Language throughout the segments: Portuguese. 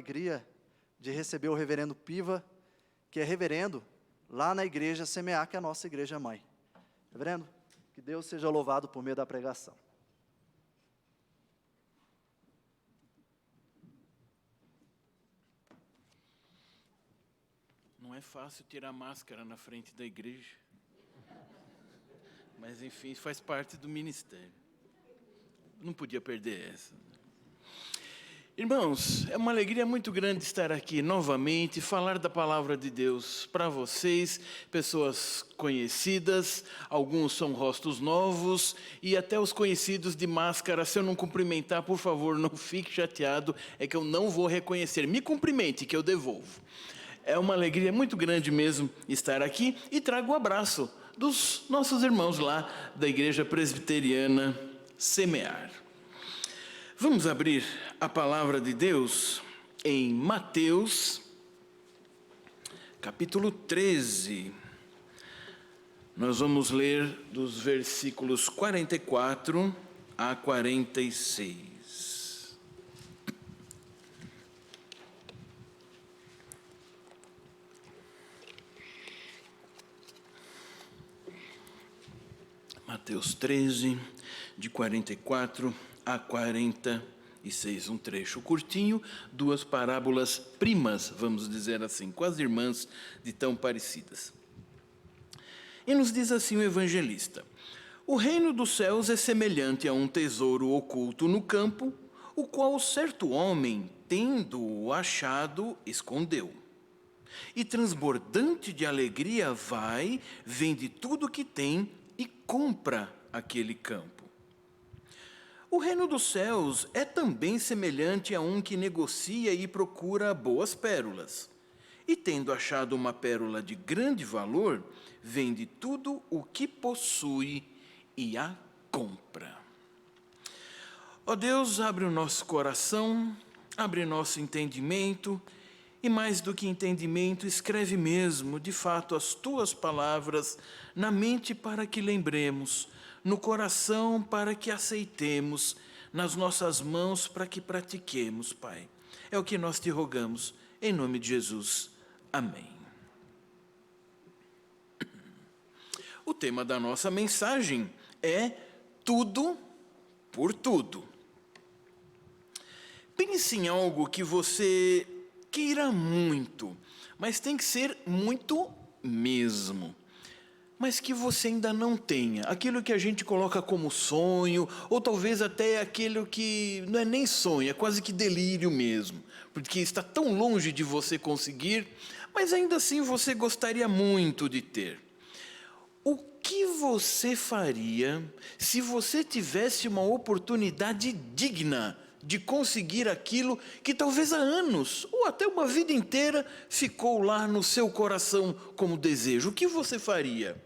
alegria de receber o reverendo Piva, que é reverendo lá na igreja Semear, que é a nossa igreja mãe. Reverendo, que Deus seja louvado por meio da pregação. Não é fácil tirar máscara na frente da igreja, mas enfim, faz parte do ministério. Não podia perder essa. Irmãos, é uma alegria muito grande estar aqui novamente, falar da palavra de Deus para vocês, pessoas conhecidas, alguns são rostos novos, e até os conhecidos de máscara. Se eu não cumprimentar, por favor, não fique chateado, é que eu não vou reconhecer. Me cumprimente, que eu devolvo. É uma alegria muito grande mesmo estar aqui, e trago o abraço dos nossos irmãos lá da Igreja Presbiteriana Semear. Vamos abrir a palavra de Deus em Mateus, capítulo 13. Nós vamos ler dos versículos 44 a 46. Mateus 13, de 44 a 46, um trecho curtinho, duas parábolas primas, vamos dizer assim, quase irmãs de tão parecidas. E nos diz assim o evangelista: o reino dos céus é semelhante a um tesouro oculto no campo, o qual certo homem, tendo-o achado, escondeu. E transbordante de alegria vai, vende tudo o que tem e compra aquele campo. O reino dos céus é também semelhante a um que negocia e procura boas pérolas. E tendo achado uma pérola de grande valor, vende tudo o que possui e a compra. Ó Deus, abre o nosso coração, abre nosso entendimento, e mais do que entendimento, escreve mesmo, de fato, as tuas palavras na mente para que lembremos, no coração para que aceitemos, nas nossas mãos para que pratiquemos, Pai. É o que nós te rogamos, em nome de Jesus. Amém. O tema da nossa mensagem é tudo por tudo. Pense em algo que você queira muito, mas tem que ser muito mesmo, mas que você ainda não tenha, aquilo que a gente coloca como sonho, ou talvez até aquilo que não é nem sonho, é quase que delírio mesmo, porque está tão longe de você conseguir, mas ainda assim você gostaria muito de ter. O que você faria se você tivesse uma oportunidade digna de conseguir aquilo que talvez há anos, ou até uma vida inteira, ficou lá no seu coração como desejo? O que você faria?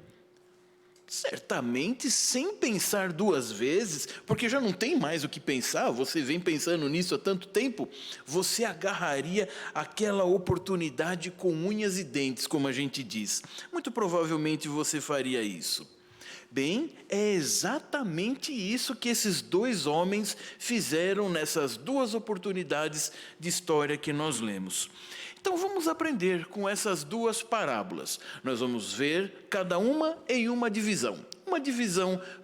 Certamente sem pensar duas vezes, porque já não tem mais o que pensar, você vem pensando nisso há tanto tempo, você agarraria aquela oportunidade com unhas e dentes, como a gente diz. Muito provavelmente você faria isso. Bem, é exatamente isso que esses dois homens fizeram nessas duas oportunidades de história que nós lemos. Então vamos aprender com essas duas parábolas. Nós vamos ver cada uma em uma divisão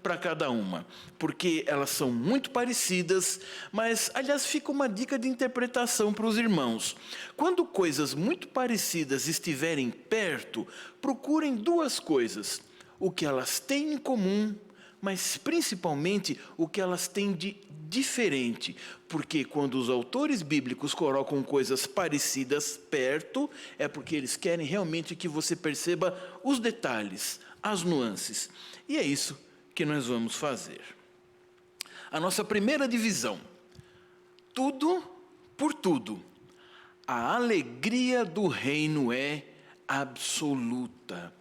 para cada uma, porque elas são muito parecidas, mas, aliás, fica uma dica de interpretação para os irmãos. Quando coisas muito parecidas estiverem perto, procurem duas coisas: o que elas têm em comum, mas principalmente o que elas têm de diferente, porque quando os autores bíblicos colocam coisas parecidas perto, é porque eles querem realmente que você perceba os detalhes, as nuances. E é isso que nós vamos fazer. A nossa primeira divisão: tudo por tudo. A alegria do reino é absoluta.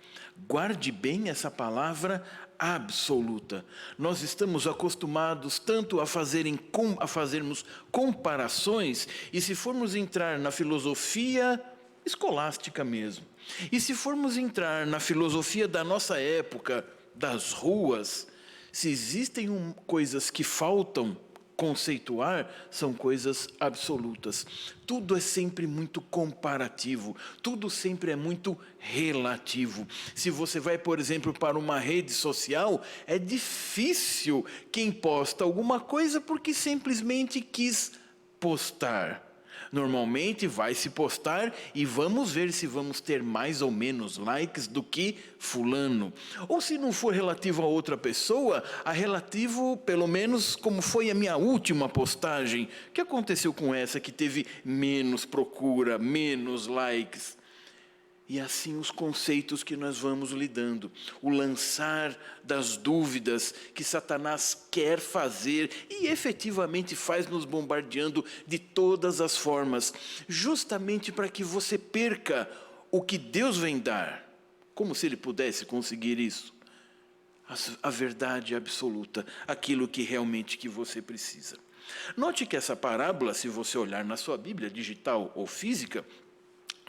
Guarde bem essa palavra, absoluta. Nós estamos acostumados tanto a fazermos comparações, e se formos entrar na filosofia escolástica mesmo, e se formos entrar na filosofia da nossa época, das ruas, se existem coisas que faltam, conceituar, são coisas absolutas. Tudo é sempre muito comparativo, tudo sempre é muito relativo. Se você vai, por exemplo, para uma rede social, é difícil quem posta alguma coisa porque simplesmente quis postar. Normalmente vai se postar e vamos ver se vamos ter mais ou menos likes do que fulano. Ou se não for relativo a outra pessoa, a relativo, pelo menos, como foi a minha última postagem. O que aconteceu com essa que teve menos procura, menos likes? E assim os conceitos que nós vamos lidando, o lançar das dúvidas que Satanás quer fazer e efetivamente faz nos bombardeando de todas as formas, justamente para que você perca o que Deus vem dar, como se ele pudesse conseguir isso, a verdade absoluta, aquilo que realmente que você precisa. Note que essa parábola, se você olhar na sua Bíblia, digital ou física,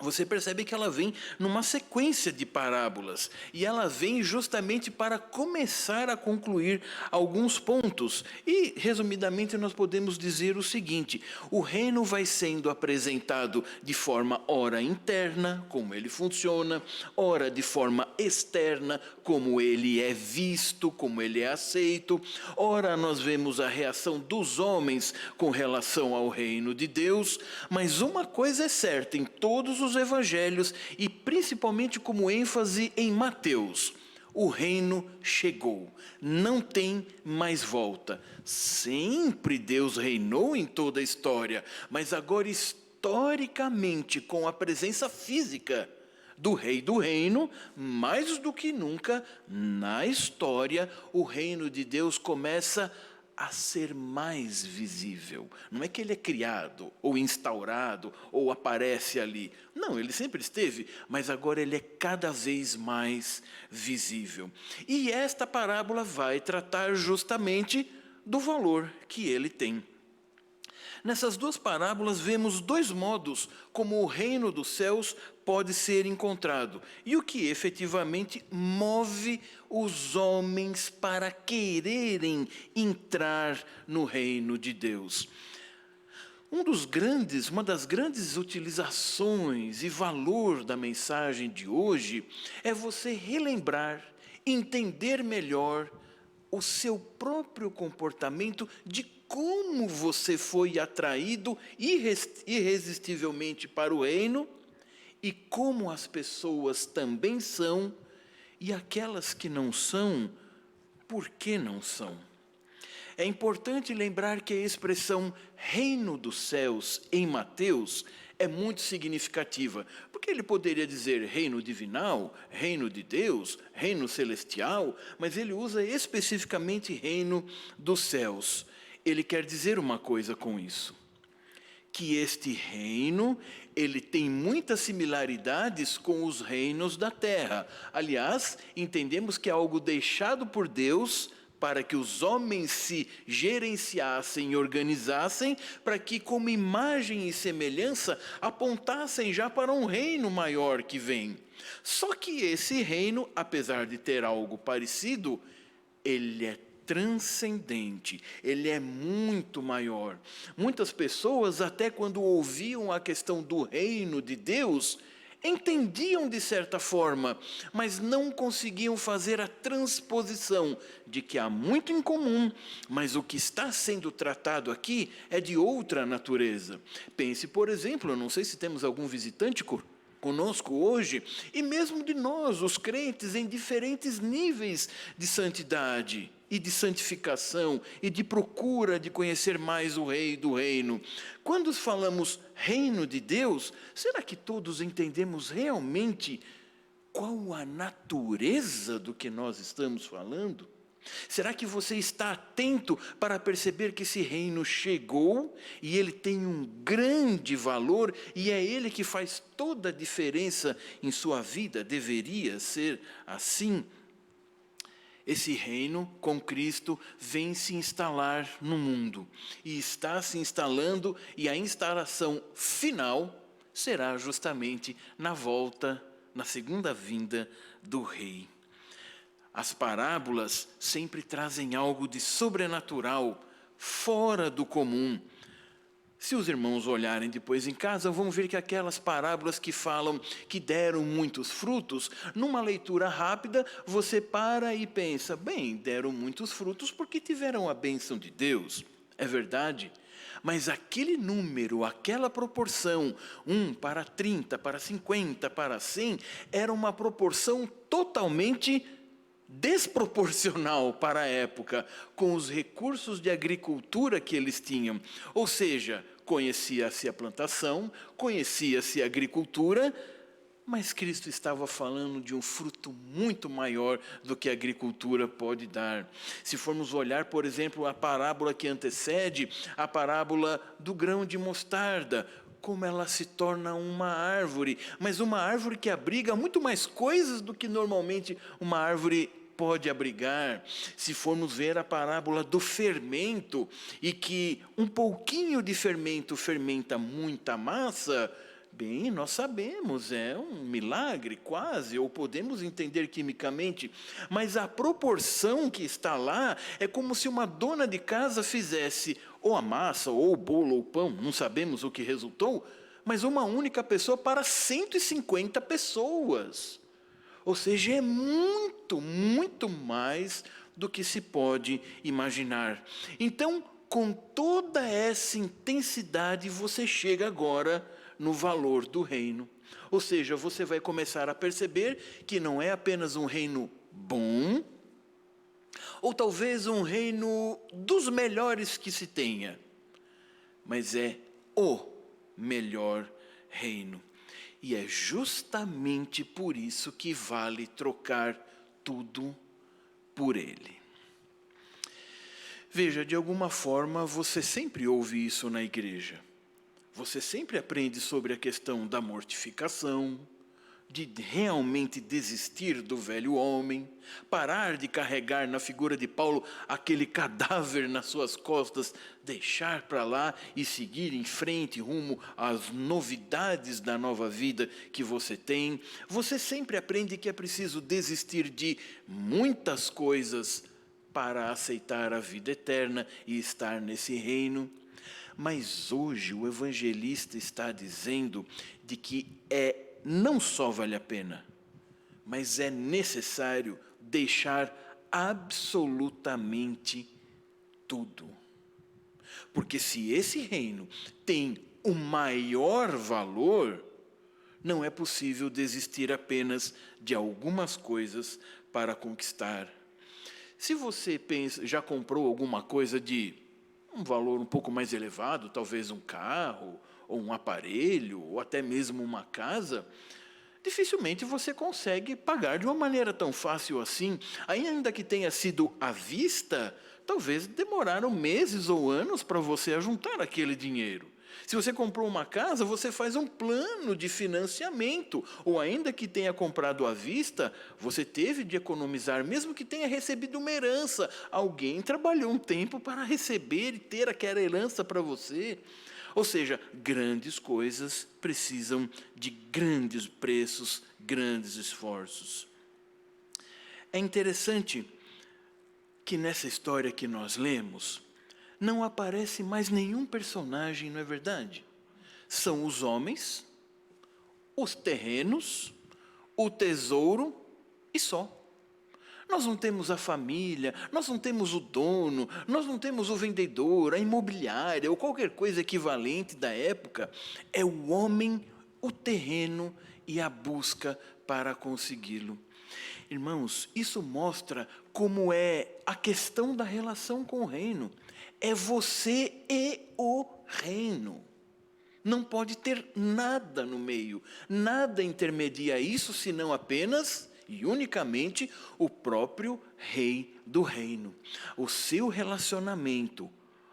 você percebe que ela vem numa sequência de parábolas, e ela vem justamente para começar a concluir alguns pontos. E, resumidamente, nós podemos dizer o seguinte: o reino vai sendo apresentado de forma ora interna, como ele funciona, ora de forma externa, como ele é visto, como ele é aceito. Ora nós vemos a reação dos homens com relação ao reino de Deus, mas uma coisa é certa em todos os evangelhos, e principalmente como ênfase em Mateus: o reino chegou, não tem mais volta. Sempre Deus reinou em toda a história, mas agora historicamente, com a presença física do rei do reino, mais do que nunca na história, o reino de Deus começa a ser mais visível. Não é que ele é criado, ou instaurado, ou aparece ali. Não, ele sempre esteve, mas agora ele é cada vez mais visível. E esta parábola vai tratar justamente do valor que ele tem. Nessas duas parábolas vemos dois modos como o reino dos céus pode ser encontrado e o que efetivamente move os homens para quererem entrar no reino de Deus. Uma das grandes utilizações e valor da mensagem de hoje é você relembrar, entender melhor o seu próprio comportamento, de como você foi atraído irresistivelmente para o reino e como as pessoas também são, e aquelas que não são, por que não são? É importante lembrar que a expressão reino dos céus em Mateus é muito significativa, porque ele poderia dizer reino divinal, reino de Deus, reino celestial, mas ele usa especificamente reino dos céus. Ele quer dizer uma coisa com isso: que este reino, ele tem muitas similaridades com os reinos da terra. Aliás, entendemos que é algo deixado por Deus para que os homens se gerenciassem e organizassem, para que, como imagem e semelhança, apontassem já para um reino maior que vem. Só que esse reino, apesar de ter algo parecido, ele é transcendente, ele é muito maior. Muitas pessoas, até quando ouviam a questão do reino de Deus, entendiam de certa forma, mas não conseguiam fazer a transposição de que há muito em comum, mas o que está sendo tratado aqui é de outra natureza. Pense, por exemplo, eu não sei se temos algum visitante conosco hoje, e mesmo de nós, os crentes, em diferentes níveis de santidade e de santificação e de procura de conhecer mais o Rei do Reino. Quando falamos reino de Deus, será que todos entendemos realmente qual a natureza do que nós estamos falando? Será que você está atento para perceber que esse reino chegou e ele tem um grande valor e é ele que faz toda a diferença em sua vida? Deveria ser assim. Esse reino com Cristo vem se instalar no mundo e está se instalando, e a instalação final será justamente na volta, na segunda vinda do Rei. As parábolas sempre trazem algo de sobrenatural fora do comum. Se os irmãos olharem depois em casa, vão ver que aquelas parábolas que falam que deram muitos frutos, numa leitura rápida, você para e pensa, bem, deram muitos frutos porque tiveram a bênção de Deus. É verdade, mas aquele número, aquela proporção, 1 para 30, para 50, para 100, era uma proporção totalmente desproporcional para a época, com os recursos de agricultura que eles tinham. Ou seja, conhecia-se a plantação, conhecia-se a agricultura, mas Cristo estava falando de um fruto muito maior do que a agricultura pode dar. Se formos olhar, por exemplo, a parábola que antecede, a parábola do grão de mostarda, como ela se torna uma árvore, mas uma árvore que abriga muito mais coisas do que normalmente uma árvore pode abrigar. Se formos ver a parábola do fermento, e que um pouquinho de fermento fermenta muita massa, bem, nós sabemos, é um milagre quase, ou podemos entender quimicamente, mas a proporção que está lá é como se uma dona de casa fizesse ou a massa, ou o bolo, ou o pão, não sabemos o que resultou, mas uma única pessoa para 150 pessoas. Ou seja, é muito, muito mais do que se pode imaginar. Então, com toda essa intensidade, você chega agora no valor do reino. Ou seja, você vai começar a perceber que não é apenas um reino bom, ou talvez um reino dos melhores que se tenha, mas é o melhor reino. E é justamente por isso que vale trocar tudo por ele. Veja, de alguma forma você sempre ouve isso na igreja. Você sempre aprende sobre a questão da mortificação, de realmente desistir do velho homem, parar de carregar na figura de Paulo aquele cadáver nas suas costas, deixar para lá e seguir em frente rumo às novidades da nova vida que você tem. Você sempre aprende que é preciso desistir de muitas coisas para aceitar a vida eterna e estar nesse reino. Mas hoje o evangelista está dizendo de que não só vale a pena, mas é necessário deixar absolutamente tudo. Porque se esse reino tem o maior valor, não é possível desistir apenas de algumas coisas para conquistar. Se você já comprou alguma coisa de um valor um pouco mais elevado, talvez um carro, ou um aparelho, ou até mesmo uma casa, dificilmente você consegue pagar de uma maneira tão fácil assim. Ainda que tenha sido à vista, talvez demoraram meses ou anos para você ajuntar aquele dinheiro. Se você comprou uma casa, você faz um plano de financiamento, ou ainda que tenha comprado à vista, você teve de economizar, mesmo que tenha recebido uma herança. Alguém trabalhou um tempo para receber e ter aquela herança para você. Ou seja, grandes coisas precisam de grandes preços, grandes esforços. É interessante que nessa história que nós lemos, não aparece mais nenhum personagem, não é verdade? São os homens, os terrenos, o tesouro e só. Nós não temos a família, nós não temos o dono, nós não temos o vendedor, a imobiliária ou qualquer coisa equivalente da época. É o homem, o terreno e a busca para consegui-lo. Irmãos, isso mostra como é a questão da relação com o reino. É você e o reino. Não pode ter nada no meio, nada intermedia isso, senão apenas e unicamente o próprio rei do reino. O seu relacionamento,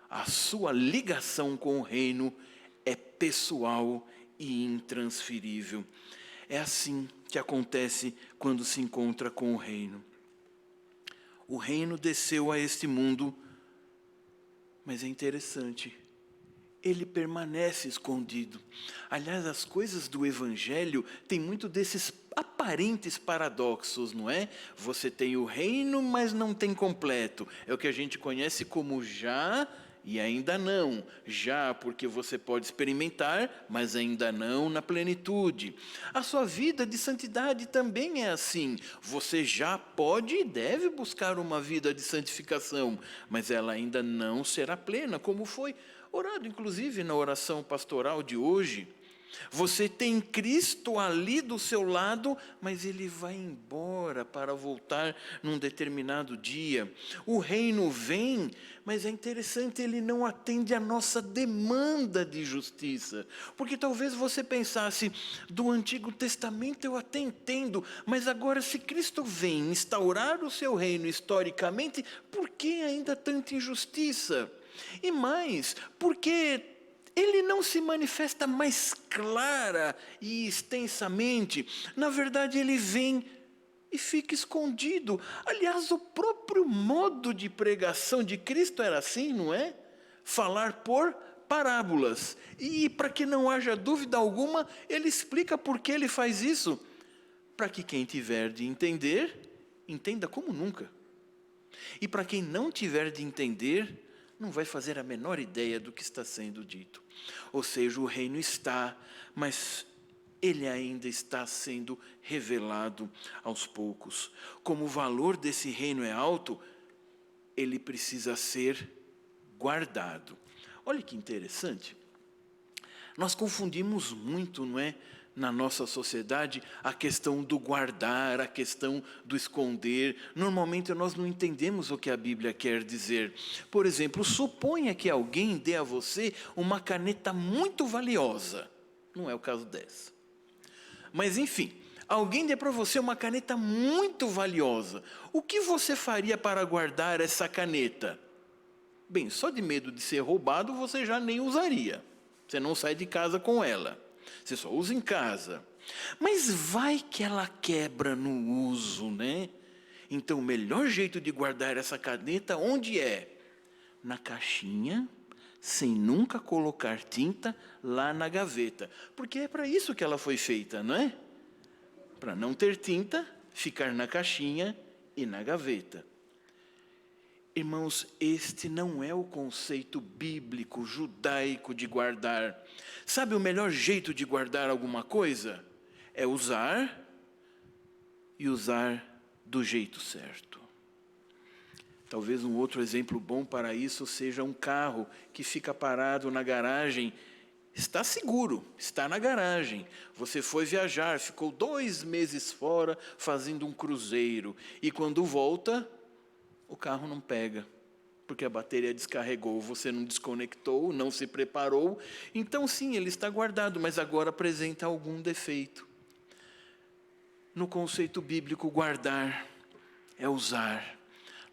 a sua ligação com o reino é pessoal e intransferível. É assim que acontece quando se encontra com o reino. O reino desceu a este mundo, mas é interessante, ele permanece escondido. Aliás, as coisas do Evangelho têm muito desses aparentes paradoxos, não é? Você tem o reino, mas não tem completo. É o que a gente conhece como já e ainda não. Já, porque você pode experimentar, mas ainda não na plenitude. A sua vida de santidade também é assim. Você já pode e deve buscar uma vida de santificação, mas ela ainda não será plena, como foi orado, inclusive, na oração pastoral de hoje. Você tem Cristo ali do seu lado, mas ele vai embora para voltar num determinado dia. O reino vem, mas é interessante, ele não atende à nossa demanda de justiça. Porque talvez você pensasse, do Antigo Testamento eu até entendo, mas agora se Cristo vem instaurar o seu reino historicamente, por que ainda tanta injustiça? E mais, porque ele não se manifesta mais clara e extensamente. Na verdade, ele vem e fica escondido. Aliás, o próprio modo de pregação de Cristo era assim, não é? Falar por parábolas. E para que não haja dúvida alguma, ele explica por que ele faz isso. Para que quem tiver de entender, entenda como nunca. E para quem não tiver de entender, não vai fazer a menor ideia do que está sendo dito. Ou seja, o reino está, mas ele ainda está sendo revelado aos poucos. Como o valor desse reino é alto, ele precisa ser guardado. Olha que interessante. Nós confundimos muito, não é? Na nossa sociedade, a questão do guardar, a questão do esconder. Normalmente nós não entendemos o que a Bíblia quer dizer. Por exemplo, suponha que alguém dê a você uma caneta muito valiosa. Não é o caso dessa. Mas enfim, alguém dê para você uma caneta muito valiosa. O que você faria para guardar essa caneta? Bem, só de medo de ser roubado, você já nem usaria. Você não sai de casa com ela. Você só usa em casa. Mas vai que ela quebra no uso, né? Então, o melhor jeito de guardar essa caneta, onde é? Na caixinha, sem nunca colocar tinta, lá na gaveta. Porque é para isso que ela foi feita, não é? Para não ter tinta, ficar na caixinha e na gaveta. Irmãos, este não é o conceito bíblico, judaico de guardar. Sabe o melhor jeito de guardar alguma coisa? É usar e usar do jeito certo. Talvez um outro exemplo bom para isso seja um carro que fica parado na garagem. Está seguro, está na garagem. Você foi viajar, ficou 2 meses fora fazendo um cruzeiro. E quando volta, o carro não pega, porque a bateria descarregou, você não desconectou, não se preparou. Então, sim, ele está guardado, mas agora apresenta algum defeito. No conceito bíblico, guardar é usar.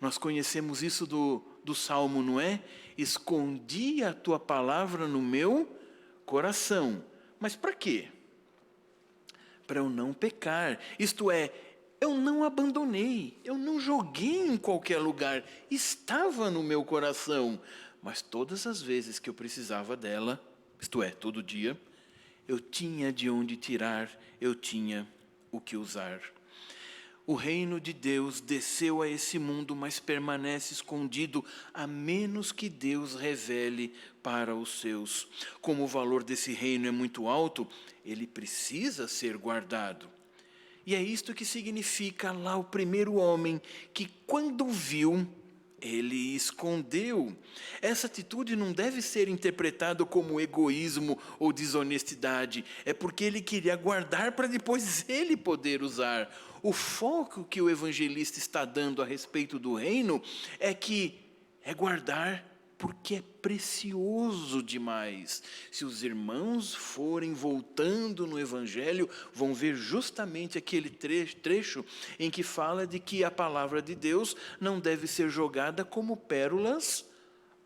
Nós conhecemos isso do Salmo, não é? Escondi a tua palavra no meu coração. Mas para quê? Para eu não pecar. Isto é, eu não abandonei, eu não joguei em qualquer lugar, estava no meu coração, mas todas as vezes que eu precisava dela, isto é, todo dia, eu tinha de onde tirar, eu tinha o que usar. O reino de Deus desceu a esse mundo, mas permanece escondido, a menos que Deus revele para os seus. Como o valor desse reino é muito alto, ele precisa ser guardado. E é isto que significa lá o primeiro homem, que quando viu, ele escondeu. Essa atitude não deve ser interpretada como egoísmo ou desonestidade. É porque ele queria guardar para depois ele poder usar. O foco que o evangelista está dando a respeito do reino é que é guardar porque é precioso demais. Se os irmãos forem voltando no Evangelho, vão ver justamente aquele trecho em que fala de que a palavra de Deus não deve ser jogada como pérolas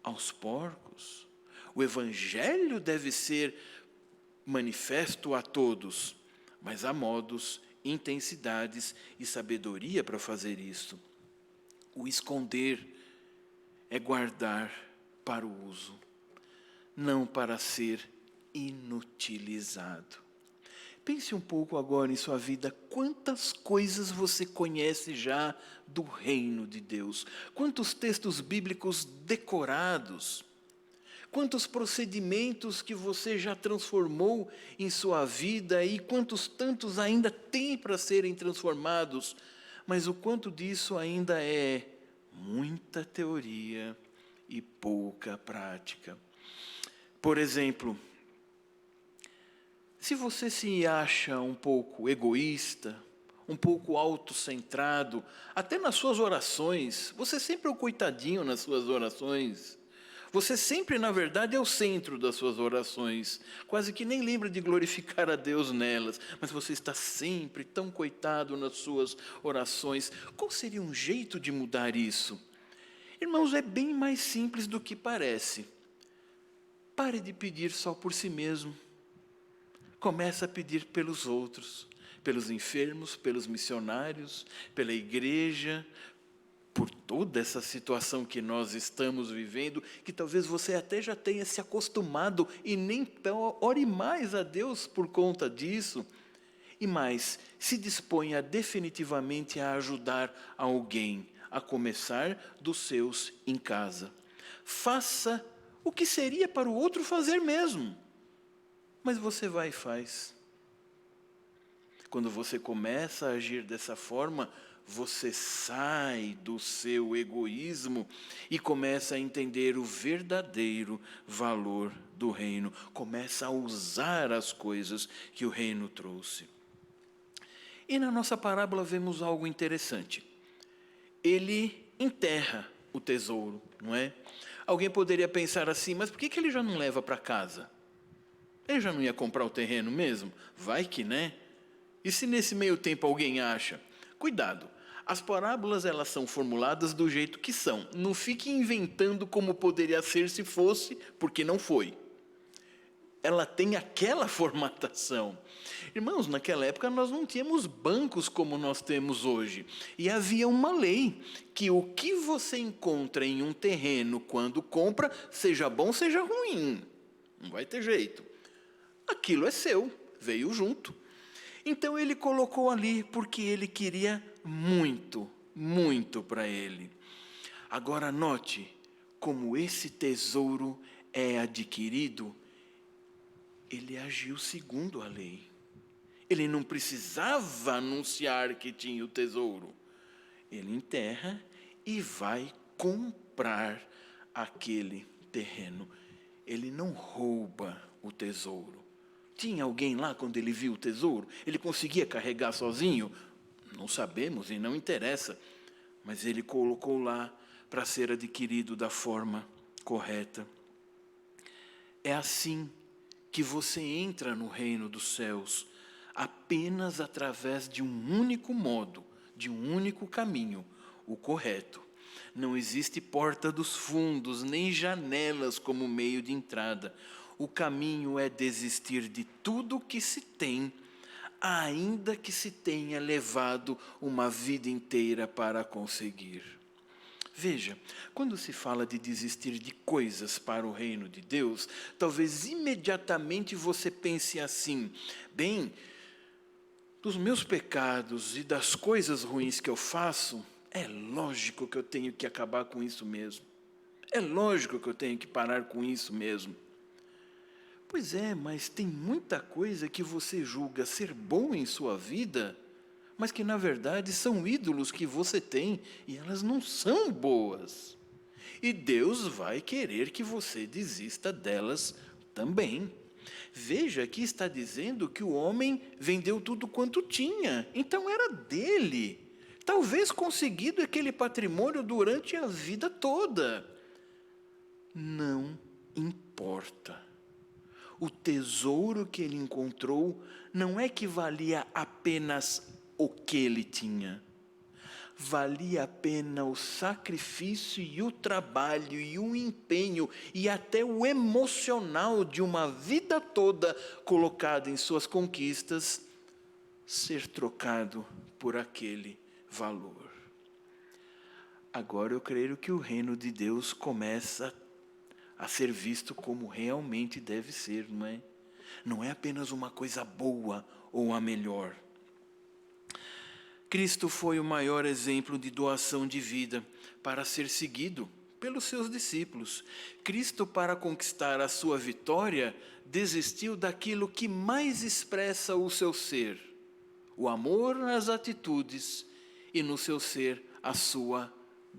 aos porcos. O Evangelho deve ser manifesto a todos, mas há modos, intensidades e sabedoria para fazer isso. O esconder é guardar para o uso, não para ser inutilizado. Pense um pouco agora em sua vida, quantas coisas você conhece já do reino de Deus? Quantos textos bíblicos decorados? quantos procedimentos que você já transformou em sua vida e quantos tantos ainda tem para serem transformados, mas o quanto disso ainda é muita teoria e pouca prática. Por exemplo, se você se acha um pouco egoísta, um pouco autocentrado, até nas suas orações, você sempre é o coitadinho nas suas orações. Você sempre, na verdade, é o centro das suas orações. Quase que nem lembra de glorificar a Deus nelas, mas você está sempre tão coitado nas suas orações. Qual seria um jeito de mudar isso? Irmãos, é bem mais simples do que parece. Pare de pedir só por si mesmo. Comece a pedir pelos outros, pelos enfermos, pelos missionários, pela igreja, por toda essa situação que nós estamos vivendo, que talvez você até já tenha se acostumado e nem ore mais a Deus por conta disso. E mais, se disponha definitivamente a ajudar alguém, a começar dos seus em casa. Faça o que seria para o outro fazer mesmo, mas você vai e faz. Quando você começa a agir dessa forma, você sai do seu egoísmo e começa a entender o verdadeiro valor do reino. Começa a usar as coisas que o reino trouxe. E na nossa parábola vemos algo interessante. Ele enterra o tesouro, não é? Alguém poderia pensar assim, mas por que ele já não leva para casa? Ele já não ia comprar o terreno mesmo? Vai que, né? E se nesse meio tempo alguém acha? Cuidado, as parábolas elas são formuladas do jeito que são. Não fique inventando como poderia ser se fosse, porque não foi. Ela tem aquela formatação. Irmãos, naquela época nós não tínhamos bancos como nós temos hoje. E havia uma lei que o que você encontra em um terreno quando compra, seja bom, seja ruim. Não vai ter jeito. Aquilo é seu, veio junto. Então ele colocou ali porque ele queria muito, muito para ele. Agora note como esse tesouro é adquirido. Ele agiu segundo a lei. Ele não precisava anunciar que tinha o tesouro. Ele enterra e vai comprar aquele terreno. Ele não rouba o tesouro. Tinha alguém lá quando ele viu o tesouro? Ele conseguia carregar sozinho? Não sabemos e não interessa. Mas ele colocou lá para ser adquirido da forma correta. É assim que você entra no reino dos céus, apenas através de um único modo, de um único caminho, o correto. Não existe porta dos fundos, nem janelas como meio de entrada. O caminho é desistir de tudo que se tem, ainda que se tenha levado uma vida inteira para conseguir. Veja, quando se fala de desistir de coisas para o reino de Deus, talvez imediatamente você pense assim, bem, dos meus pecados e das coisas ruins que eu faço, é lógico que eu tenho que acabar com isso mesmo. É lógico que eu tenho que parar com isso mesmo. Pois é, mas tem muita coisa que você julga ser bom em sua vida, mas que na verdade são ídolos que você tem e elas não são boas. E Deus vai querer que você desista delas também. Veja que está dizendo que o homem vendeu tudo quanto tinha, então era dele. Talvez conseguido aquele patrimônio durante a vida toda. Não importa. O tesouro que ele encontrou não é que valia apenas o que ele tinha. Valia a pena o sacrifício e o trabalho e o empenho e até o emocional de uma vida toda colocada em suas conquistas ser trocado por aquele valor. Agora eu creio que o reino de Deus começa a ser visto como realmente deve ser, não é? Não é apenas uma coisa boa ou a melhor. Cristo foi o maior exemplo de doação de vida para ser seguido pelos seus discípulos. Cristo, para conquistar a sua vitória, desistiu daquilo que mais expressa o seu ser, o amor nas atitudes e no seu ser a sua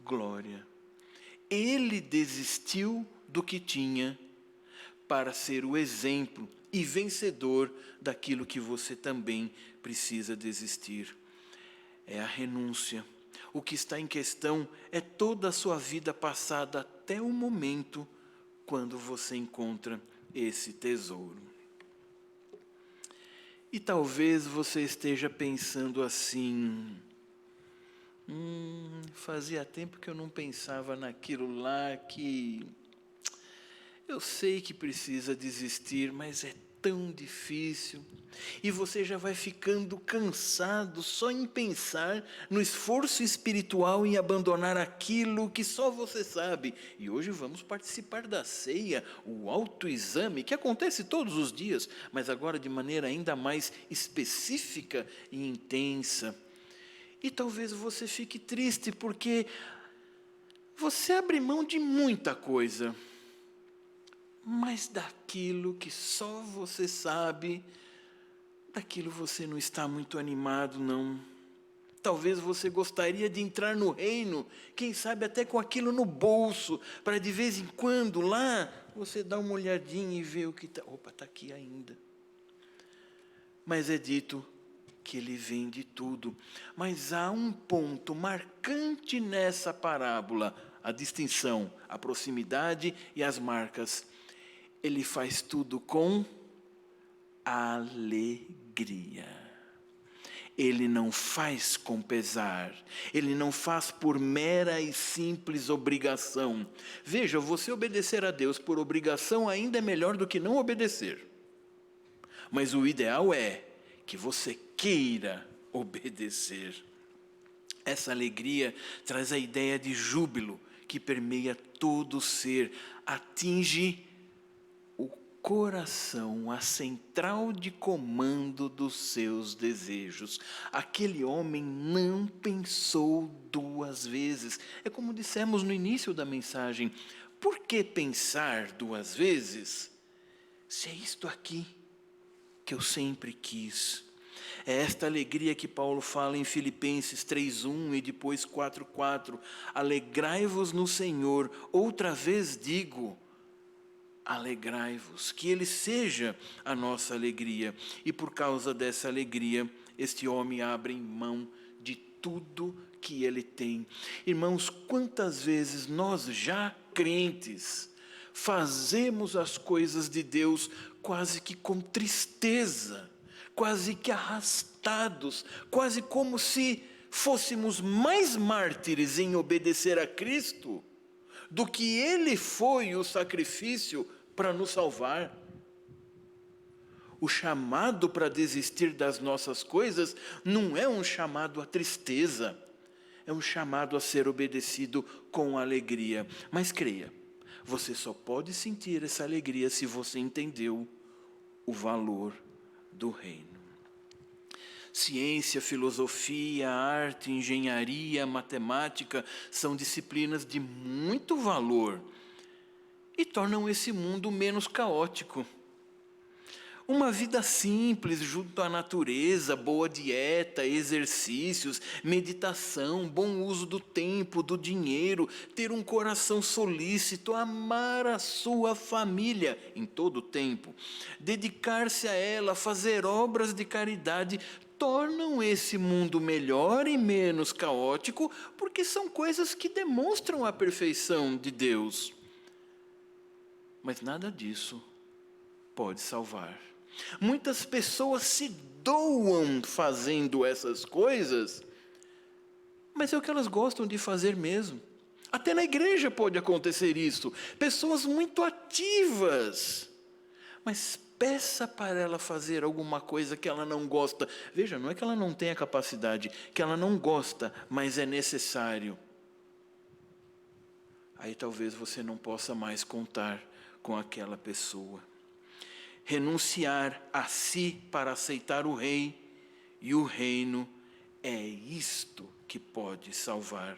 glória. Ele desistiu do que tinha para ser o exemplo e vencedor daquilo que você também precisa desistir. É a renúncia. O que está em questão é toda a sua vida passada até o momento quando você encontra esse tesouro. E talvez você esteja pensando assim: fazia tempo que eu não pensava naquilo lá que eu sei que precisa desistir, mas é tão difícil. E você já vai ficando cansado só em pensar no esforço espiritual em abandonar aquilo que só você sabe. E hoje vamos participar da ceia, o autoexame, que acontece todos os dias, mas agora de maneira ainda mais específica e intensa. E talvez você fique triste porque você abre mão de muita coisa, mas daquilo que só você sabe, daquilo você não está muito animado, não. Talvez você gostaria de entrar no reino, quem sabe até com aquilo no bolso, para de vez em quando lá você dar uma olhadinha e ver o que está. Opa, está aqui ainda. Mas é dito que ele vende tudo. Mas há um ponto marcante nessa parábola, a distinção, a proximidade e as marcas. Ele faz tudo com alegria. Ele não faz com pesar. Ele não faz por mera e simples obrigação. Veja, você obedecer a Deus por obrigação ainda é melhor do que não obedecer. Mas o ideal é que você queira obedecer. Essa alegria traz a ideia de júbilo que permeia todo o ser, atinge o coração, a central de comando dos seus desejos. Aquele homem não pensou duas vezes. É como dissemos no início da mensagem: por que pensar duas vezes? Se é isto aqui que eu sempre quis. É esta alegria que Paulo fala em Filipenses 3:1 e depois 4:4. Alegrai-vos no Senhor. Outra vez digo, alegrai-vos, que Ele seja a nossa alegria. E por causa dessa alegria, este homem abre mão de tudo que ele tem. Irmãos, quantas vezes nós já crentes fazemos as coisas de Deus quase que com tristeza, quase que arrastados, quase como se fôssemos mais mártires em obedecer a Cristo do que Ele foi o sacrifício para nos salvar. O chamado para desistir das nossas coisas não é um chamado à tristeza, é um chamado a ser obedecido com alegria. Mas creia, você só pode sentir essa alegria se você entendeu o valor do reino. Ciência, filosofia, arte, engenharia, matemática são disciplinas de muito valor e tornam esse mundo menos caótico. Uma vida simples junto à natureza, boa dieta, exercícios, meditação, bom uso do tempo, do dinheiro, ter um coração solícito, amar a sua família em todo o tempo, dedicar-se a ela, fazer obras de caridade, tornam esse mundo melhor e menos caótico, porque são coisas que demonstram a perfeição de Deus. Mas nada disso pode salvar. Muitas pessoas se doam fazendo essas coisas, mas é o que elas gostam de fazer mesmo. Até na igreja pode acontecer isso. Pessoas muito ativas, mas peça para ela fazer alguma coisa que ela não gosta. Veja, não é que ela não tenha capacidade, que ela não gosta, mas é necessário. Aí talvez você não possa mais contar com aquela pessoa. Renunciar a si para aceitar o rei e o reino é isto que pode salvar.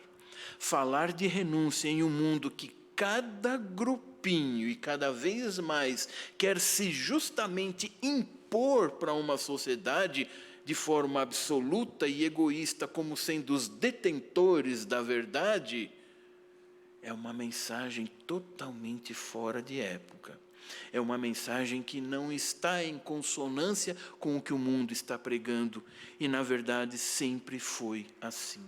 Falar de renúncia em um mundo que cada grupinho e cada vez mais quer se justamente impor para uma sociedade de forma absoluta e egoísta como sendo os detentores da verdade, é uma mensagem totalmente fora de época. É uma mensagem que não está em consonância com o que o mundo está pregando e, na verdade, sempre foi assim.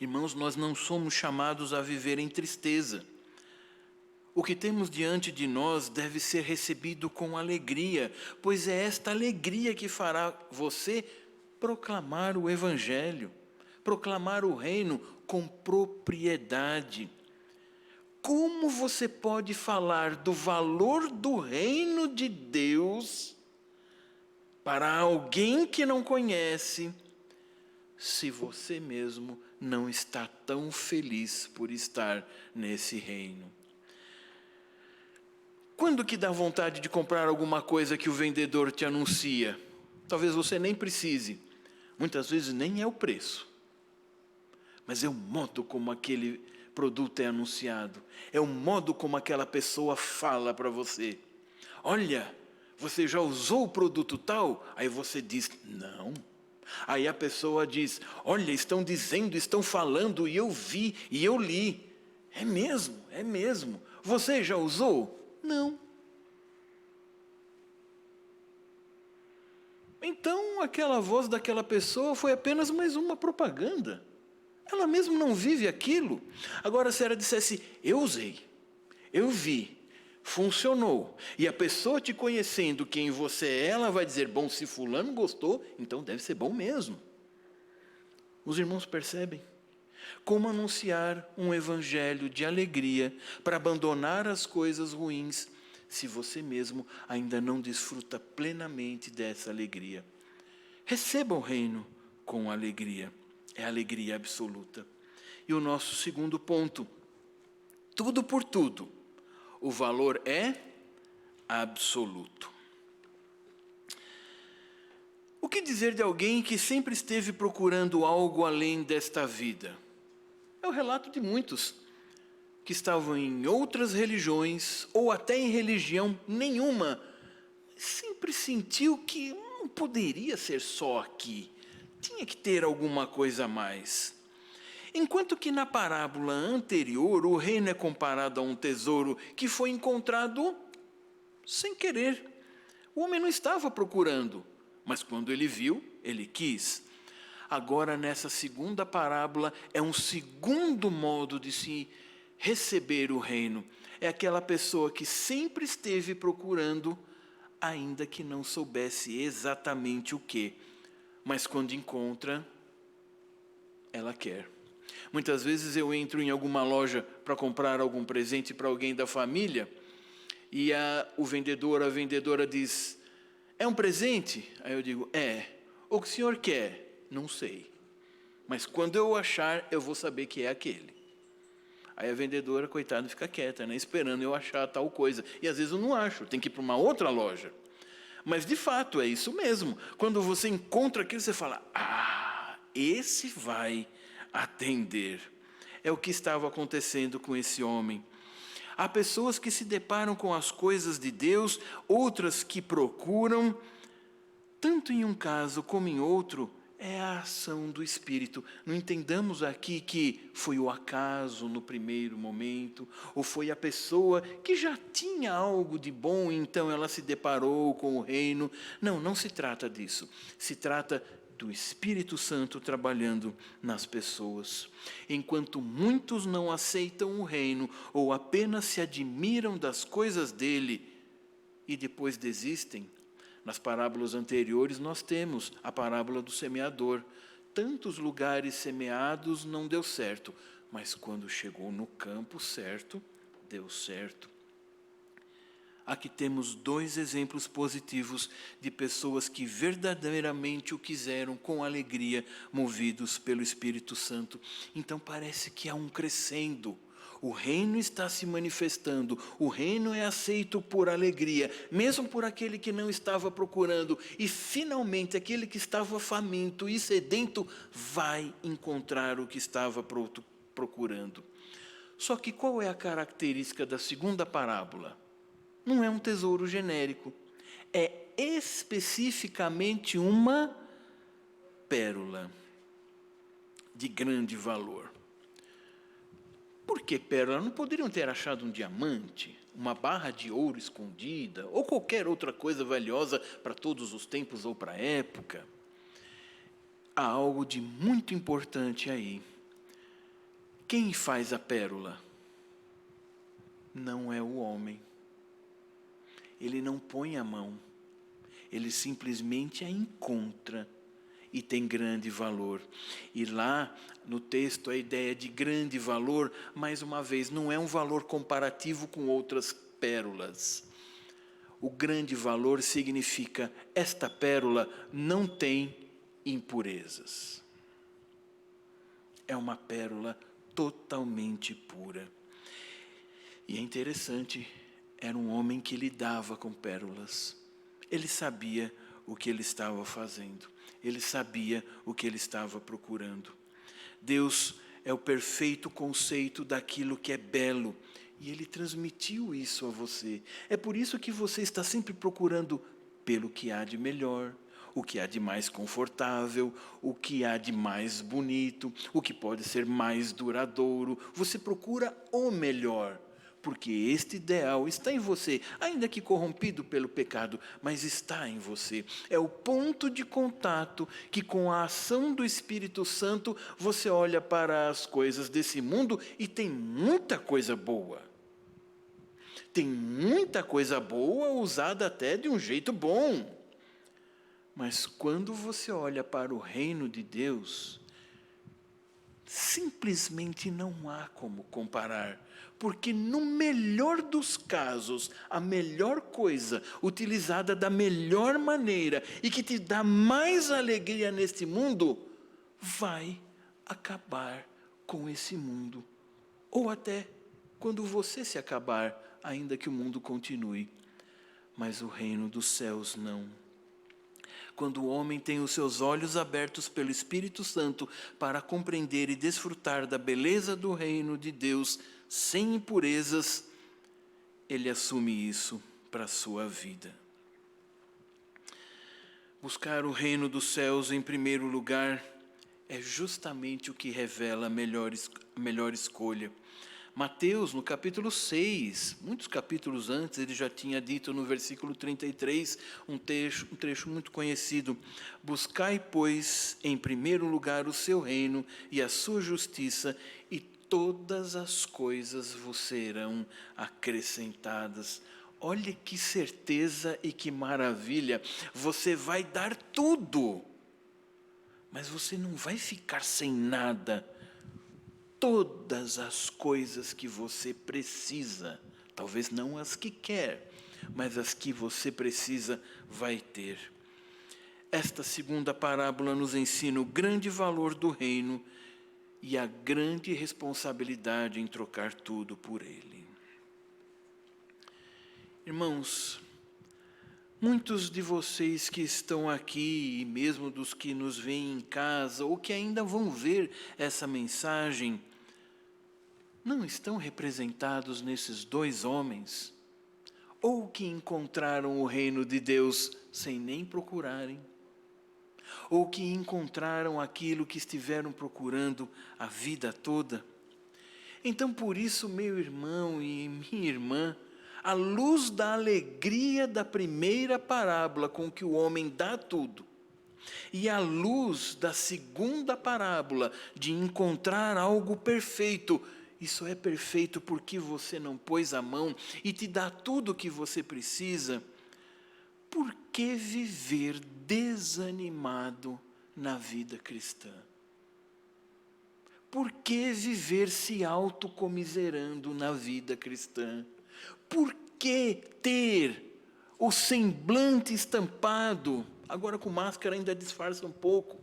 Irmãos, nós não somos chamados a viver em tristeza. O que temos diante de nós deve ser recebido com alegria, pois é esta alegria que fará você proclamar o Evangelho, proclamar o reino com propriedade. Como você pode falar do valor do reino de Deus para alguém que não conhece, se você mesmo não está tão feliz por estar nesse reino? Quando que dá vontade de comprar alguma coisa que o vendedor te anuncia? Talvez você nem precise. Muitas vezes nem é o preço, mas é o modo como aquele produto é anunciado. É o modo como aquela pessoa fala para você. Olha, você já usou o produto tal? Aí você diz, não. Aí a pessoa diz, olha, estão dizendo, estão falando, e eu vi, e eu li. É mesmo, é mesmo. Você já usou? Não. Então, aquela voz daquela pessoa foi apenas mais uma propaganda. Ela mesmo não vive aquilo. Agora, se ela dissesse, eu usei, eu vi, funcionou, e a pessoa te conhecendo quem você é, ela vai dizer, bom, se fulano gostou, então deve ser bom mesmo. Os irmãos percebem? Como anunciar um evangelho de alegria para abandonar as coisas ruins, se você mesmo ainda não desfruta plenamente dessa alegria? Receba o reino com alegria. É alegria absoluta. E o nosso segundo ponto, tudo por tudo, o valor é absoluto. O que dizer de alguém que sempre esteve procurando algo além desta vida? É o relato de muitos que estavam em outras religiões ou até em religião nenhuma. Sempre sentiu que não poderia ser só aqui. Tinha que ter alguma coisa a mais. Enquanto que na parábola anterior, o reino é comparado a um tesouro que foi encontrado sem querer. O homem não estava procurando, mas quando ele viu, ele quis. Agora, nessa segunda parábola, é um segundo modo de se receber o reino. É aquela pessoa que sempre esteve procurando, ainda que não soubesse exatamente o que. Mas quando encontra, ela quer. Muitas vezes eu entro em alguma loja para comprar algum presente para alguém da família e o vendedor, a vendedora diz, é um presente? Aí eu digo, é. O que o senhor quer? Não sei. Mas quando eu achar, eu vou saber que é aquele. Aí a vendedora, coitada, fica quieta, né, esperando eu achar tal coisa. E às vezes eu não acho, tem que ir para uma outra loja. Mas, de fato, é isso mesmo. Quando você encontra aquilo, você fala, esse vai atender. É o que estava acontecendo com esse homem. Há pessoas que se deparam com as coisas de Deus, outras que procuram. Tanto em um caso como em outro, é a ação do Espírito. Não entendamos aqui que foi o acaso no primeiro momento, ou foi a pessoa que já tinha algo de bom, então ela se deparou com o reino. Não, não se trata disso. Se trata do Espírito Santo trabalhando nas pessoas. Enquanto muitos não aceitam o reino, ou apenas se admiram das coisas dele, e depois desistem. Nas parábolas anteriores nós temos a parábola do semeador. Tantos lugares semeados não deu certo, mas quando chegou no campo certo, deu certo. Aqui temos 2 exemplos positivos de pessoas que verdadeiramente o quiseram com alegria, movidos pelo Espírito Santo. Então parece que há um crescendo. O reino está se manifestando, o reino é aceito por alegria, mesmo por aquele que não estava procurando. E finalmente aquele que estava faminto e sedento vai encontrar o que estava pronto procurando. Só que qual é a característica da segunda parábola? Não é um tesouro genérico, é especificamente uma pérola de grande valor. Por que pérola? Não poderiam ter achado um diamante, uma barra de ouro escondida, ou qualquer outra coisa valiosa para todos os tempos ou para a época? Há algo de muito importante aí. Quem faz a pérola? Não é o homem. Ele não põe a mão. Ele simplesmente a encontra e tem grande valor. E lá no texto a ideia de grande valor, mais uma vez, não é um valor comparativo com outras pérolas. O grande valor significa esta pérola não tem impurezas. É uma pérola totalmente pura. E é interessante, era um homem que lidava com pérolas. Ele sabia o que ele estava fazendo. Ele sabia o que ele estava procurando. Deus é o perfeito conceito daquilo que é belo. E Ele transmitiu isso a você. É por isso que você está sempre procurando pelo que há de melhor, o que há de mais confortável, o que há de mais bonito, o que pode ser mais duradouro. Você procura o melhor, porque este ideal está em você, ainda que corrompido pelo pecado, mas está em você. É o ponto de contato que, com a ação do Espírito Santo, você olha para as coisas desse mundo e tem muita coisa boa. Tem muita coisa boa usada até de um jeito bom. Mas quando você olha para o reino de Deus, simplesmente não há como comparar. Porque no melhor dos casos, a melhor coisa, utilizada da melhor maneira e que te dá mais alegria neste mundo, vai acabar com esse mundo. Ou até quando você se acabar, ainda que o mundo continue. Mas o reino dos céus não. Quando o homem tem os seus olhos abertos pelo Espírito Santo para compreender e desfrutar da beleza do reino de Deus sem impurezas, ele assume isso para a sua vida. Buscar o reino dos céus em primeiro lugar é justamente o que revela a melhor escolha. Mateus, no capítulo 6, muitos capítulos antes, ele já tinha dito no versículo 33, um trecho muito conhecido: buscai, pois, em primeiro lugar o seu reino e a sua justiça, e todas as coisas vos serão acrescentadas. Olha que certeza e que maravilha! Você vai dar tudo, mas você não vai ficar sem nada. Todas as coisas que você precisa, talvez não as que quer, mas as que você precisa, vai ter. Esta segunda parábola nos ensina o grande valor do reino e a grande responsabilidade em trocar tudo por ele. Irmãos, muitos de vocês que estão aqui, e mesmo dos que nos veem em casa, ou que ainda vão ver essa mensagem, não estão representados nesses dois homens, ou que encontraram o reino de Deus sem nem procurarem, ou que encontraram aquilo que estiveram procurando a vida toda. Então, por isso, meu irmão e minha irmã, à luz da alegria da primeira parábola com que o homem dá tudo, e à luz da segunda parábola de encontrar algo perfeito, isso é perfeito porque você não pôs a mão e te dá tudo o que você precisa. Por que viver desanimado na vida cristã? Por que viver se autocomiserando na vida cristã? Por que ter o semblante estampado, agora com máscara ainda disfarça um pouco,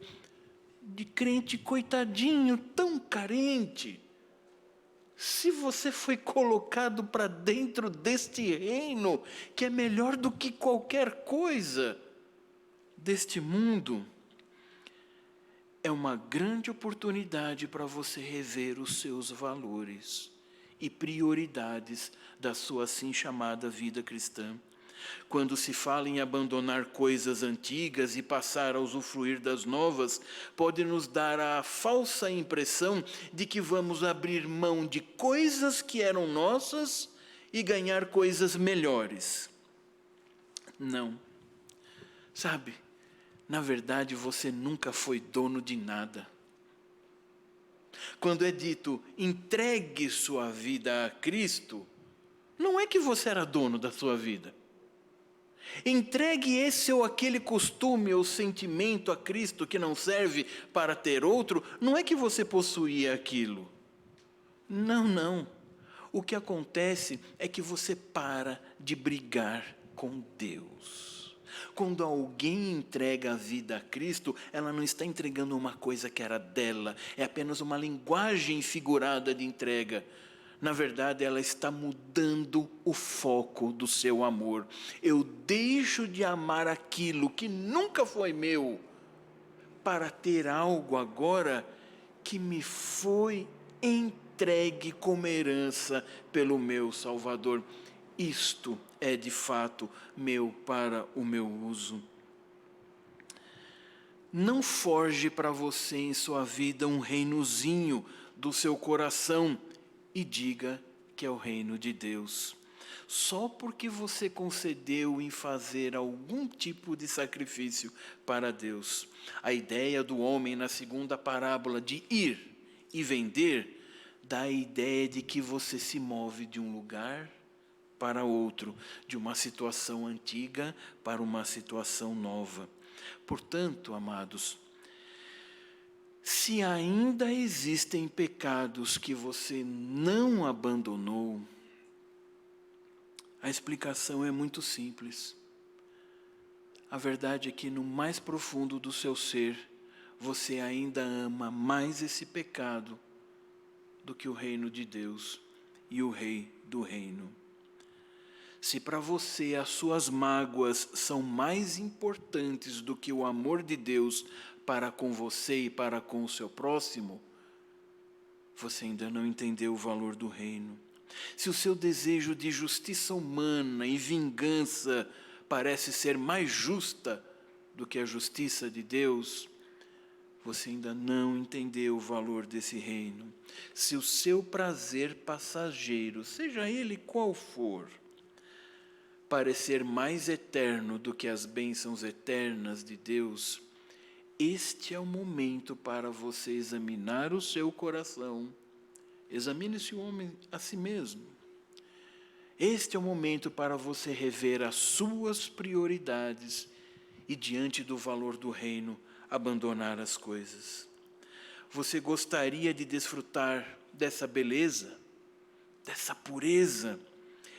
de crente coitadinho, tão carente? Se você foi colocado para dentro deste reino, que é melhor do que qualquer coisa deste mundo, é uma grande oportunidade para você rever os seus valores e prioridades da sua assim chamada vida cristã. Quando se fala em abandonar coisas antigas e passar a usufruir das novas, pode nos dar a falsa impressão de que vamos abrir mão de coisas que eram nossas e ganhar coisas melhores. Não. Sabe, na verdade você nunca foi dono de nada. Quando é dito, entregue sua vida a Cristo, não é que você era dono da sua vida. Entregue esse ou aquele costume ou sentimento a Cristo que não serve para ter outro, não é que você possuía aquilo. Não, não. O que acontece é que você para de brigar com Deus. Quando alguém entrega a vida a Cristo, ela não está entregando uma coisa que era dela, é apenas uma linguagem figurada de entrega. Na verdade, ela está mudando o foco do seu amor. Eu deixo de amar aquilo que nunca foi meu para ter algo agora que me foi entregue como herança pelo meu Salvador. Isto é de fato meu para o meu uso. Não forje para você em sua vida um reinozinho do seu coração e diga que é o reino de Deus. Só porque você concedeu em fazer algum tipo de sacrifício para Deus. A ideia do homem na segunda parábola de ir e vender dá a ideia de que você se move de um lugar para outro, de uma situação antiga para uma situação nova. Portanto, amados, se ainda existem pecados que você não abandonou, a explicação é muito simples. A verdade é que no mais profundo do seu ser, você ainda ama mais esse pecado do que o reino de Deus e o Rei do reino. Se para você as suas mágoas são mais importantes do que o amor de Deus para com você e para com o seu próximo, você ainda não entendeu o valor do reino. Se o seu desejo de justiça humana e vingança parece ser mais justa do que a justiça de Deus, você ainda não entendeu o valor desse reino. Se o seu prazer passageiro, seja ele qual for, parecer mais eterno do que as bênçãos eternas de Deus, este é o momento para você examinar o seu coração. Examine-se o homem a si mesmo. Este é o momento para você rever as suas prioridades e, diante do valor do reino, abandonar as coisas. Você gostaria de desfrutar dessa beleza, dessa pureza?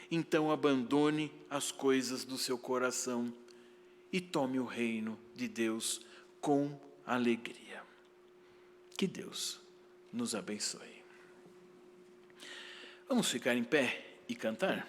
Então abandone as coisas do seu coração e tome o reino de Deus com alegria. Que Deus nos abençoe. Vamos ficar em pé e cantar?